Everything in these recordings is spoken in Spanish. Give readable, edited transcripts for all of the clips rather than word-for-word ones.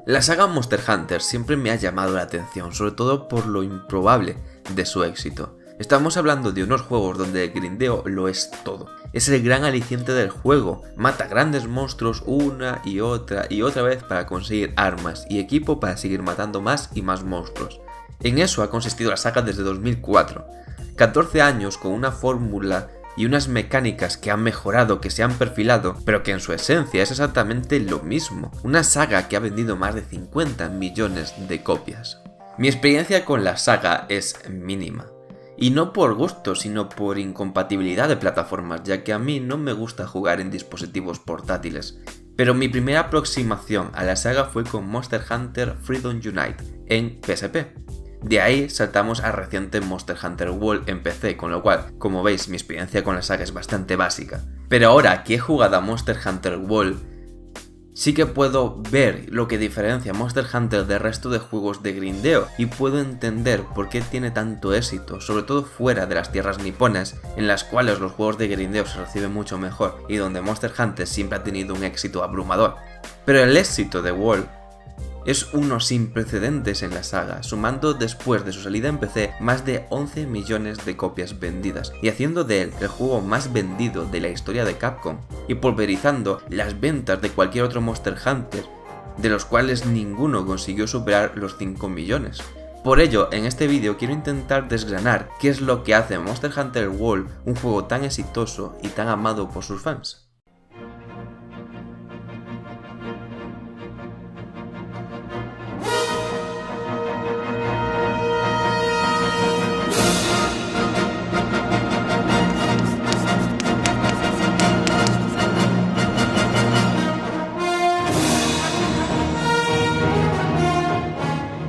La saga Monster Hunter siempre me ha llamado la atención, sobre todo por lo improbable de su éxito. Estamos hablando de unos juegos donde el grindeo lo es todo. Es el gran aliciente del juego, mata grandes monstruos una y otra vez para conseguir armas y equipo para seguir matando más y más monstruos. En eso ha consistido la saga desde 2004. 14 años con una fórmula y unas mecánicas que han mejorado, que se han perfilado, pero que en su esencia es exactamente lo mismo. Una saga que ha vendido más de 50 millones de copias. Mi experiencia con la saga es mínima. Y no por gusto, sino por incompatibilidad de plataformas, ya que a mí no me gusta jugar en dispositivos portátiles. Pero mi primera aproximación a la saga fue con Monster Hunter Freedom Unite en PSP. De ahí saltamos a reciente Monster Hunter World en PC, con lo cual, como veis, mi experiencia con la saga es bastante básica. Pero ahora que he jugado a Monster Hunter World, sí que puedo ver lo que diferencia Monster Hunter del resto de juegos de grindeo y puedo entender por qué tiene tanto éxito, sobre todo fuera de las tierras niponas, en las cuales los juegos de grindeo se reciben mucho mejor y donde Monster Hunter siempre ha tenido un éxito abrumador. Pero el éxito de World es uno sin precedentes en la saga, sumando después de su salida en PC más de 11 millones de copias vendidas y haciendo de él el juego más vendido de la historia de Capcom y pulverizando las ventas de cualquier otro Monster Hunter, de los cuales ninguno consiguió superar los 5 millones. Por ello, en este vídeo quiero intentar desgranar qué es lo que hace Monster Hunter World un juego tan exitoso y tan amado por sus fans.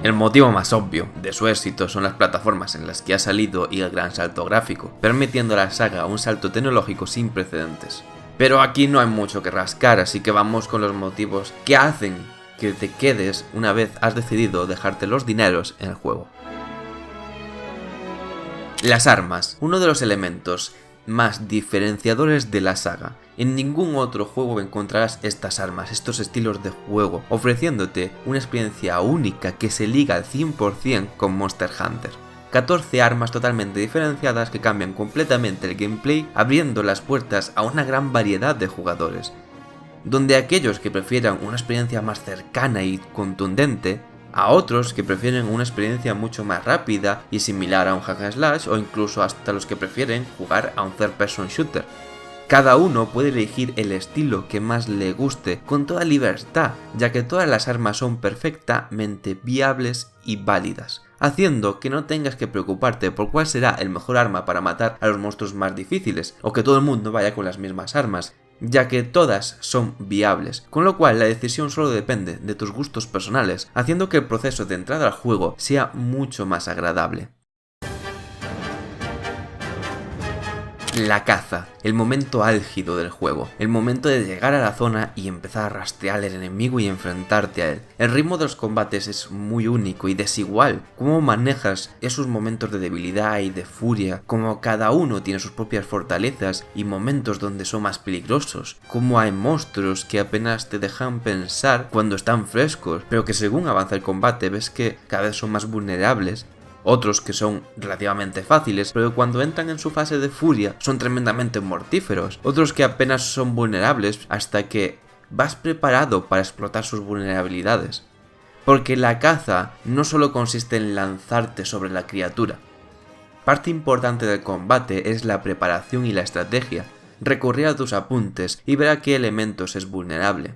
El motivo más obvio de su éxito son las plataformas en las que ha salido y el gran salto gráfico, permitiendo a la saga un salto tecnológico sin precedentes. Pero aquí no hay mucho que rascar, así que vamos con los motivos que hacen que te quedes una vez has decidido dejarte los dineros en el juego. Las armas, uno de los elementos más diferenciadores de la saga. En ningún otro juego encontrarás estas armas, estos estilos de juego, ofreciéndote una experiencia única que se liga al 100% con Monster Hunter. 14 armas totalmente diferenciadas que cambian completamente el gameplay, abriendo las puertas a una gran variedad de jugadores, donde aquellos que prefieran una experiencia más cercana y contundente, a otros que prefieren una experiencia mucho más rápida y similar a un hack and slash, o incluso hasta los que prefieren jugar a un third person shooter. Cada uno puede elegir el estilo que más le guste con toda libertad, ya que todas las armas son perfectamente viables y válidas, haciendo que no tengas que preocuparte por cuál será el mejor arma para matar a los monstruos más difíciles, o que todo el mundo vaya con las mismas armas, ya que todas son viables, con lo cual la decisión solo depende de tus gustos personales, haciendo que el proceso de entrada al juego sea mucho más agradable. La caza, el momento álgido del juego, el momento de llegar a la zona y empezar a rastrear al enemigo y enfrentarte a él. El ritmo de los combates es muy único y desigual, cómo manejas esos momentos de debilidad y de furia, como cada uno tiene sus propias fortalezas y momentos donde son más peligrosos, como hay monstruos que apenas te dejan pensar cuando están frescos, pero que según avanza el combate ves que cada vez son más vulnerables. Otros que son relativamente fáciles, pero cuando entran en su fase de furia son tremendamente mortíferos. Otros que apenas son vulnerables hasta que vas preparado para explotar sus vulnerabilidades. Porque la caza no solo consiste en lanzarte sobre la criatura. Parte importante del combate es la preparación y la estrategia. Recurrir a tus apuntes y ver a qué elementos es vulnerable.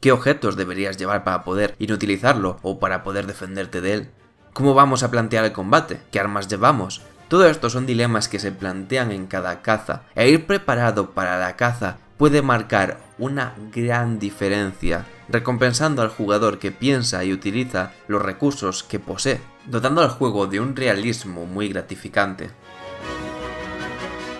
¿Qué objetos deberías llevar para poder inutilizarlo o para poder defenderte de él? ¿Cómo vamos a plantear el combate? ¿Qué armas llevamos? Todo esto son dilemas que se plantean en cada caza, e ir preparado para la caza puede marcar una gran diferencia, recompensando al jugador que piensa y utiliza los recursos que posee, dotando al juego de un realismo muy gratificante.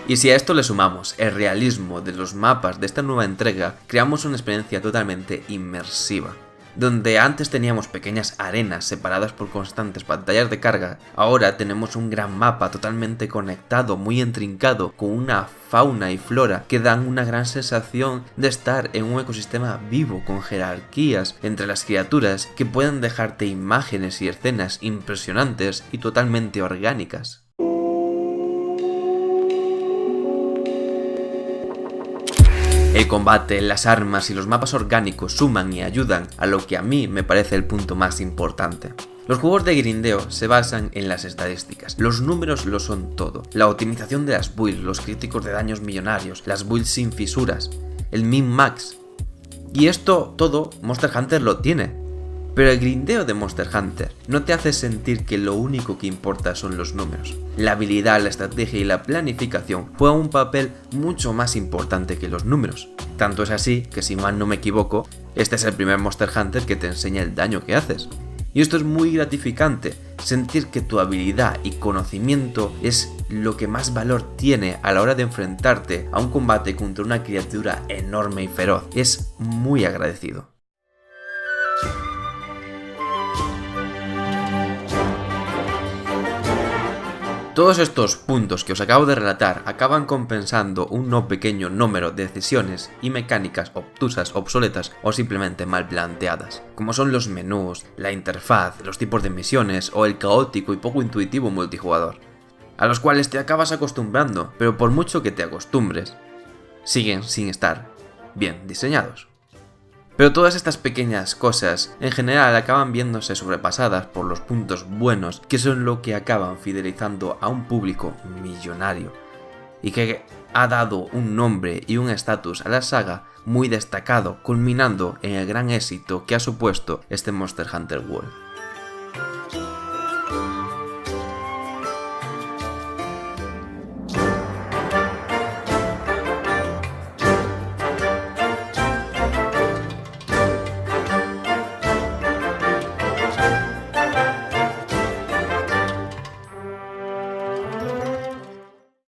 Y si a esto le sumamos el realismo de los mapas de esta nueva entrega, creamos una experiencia totalmente inmersiva. Donde antes teníamos pequeñas arenas separadas por constantes pantallas de carga, ahora tenemos un gran mapa totalmente conectado, muy intrincado, con una fauna y flora que dan una gran sensación de estar en un ecosistema vivo, con jerarquías entre las criaturas que pueden dejarte imágenes y escenas impresionantes y totalmente orgánicas. El combate, las armas y los mapas orgánicos suman y ayudan a lo que a mí me parece el punto más importante. Los juegos de grindeo se basan en las estadísticas, los números lo son todo, la optimización de las builds, los críticos de daños millonarios, las builds sin fisuras, el min-max. Y esto todo Monster Hunter lo tiene. Pero el grindeo de Monster Hunter no te hace sentir que lo único que importa son los números. La habilidad, la estrategia y la planificación juegan un papel mucho más importante que los números. Tanto es así que, si mal no me equivoco, este es el primer Monster Hunter que te enseña el daño que haces. Y esto es muy gratificante, sentir que tu habilidad y conocimiento es lo que más valor tiene a la hora de enfrentarte a un combate contra una criatura enorme y feroz. Es muy agradecido. Todos estos puntos que os acabo de relatar acaban compensando un no pequeño número de decisiones y mecánicas obtusas, obsoletas o simplemente mal planteadas, como son los menús, la interfaz, los tipos de misiones o el caótico y poco intuitivo multijugador, a los cuales te acabas acostumbrando, pero por mucho que te acostumbres, siguen sin estar bien diseñados. Pero todas estas pequeñas cosas en general acaban viéndose sobrepasadas por los puntos buenos, que son lo que acaban fidelizando a un público millonario y que ha dado un nombre y un estatus a la saga muy destacado, culminando en el gran éxito que ha supuesto este Monster Hunter World.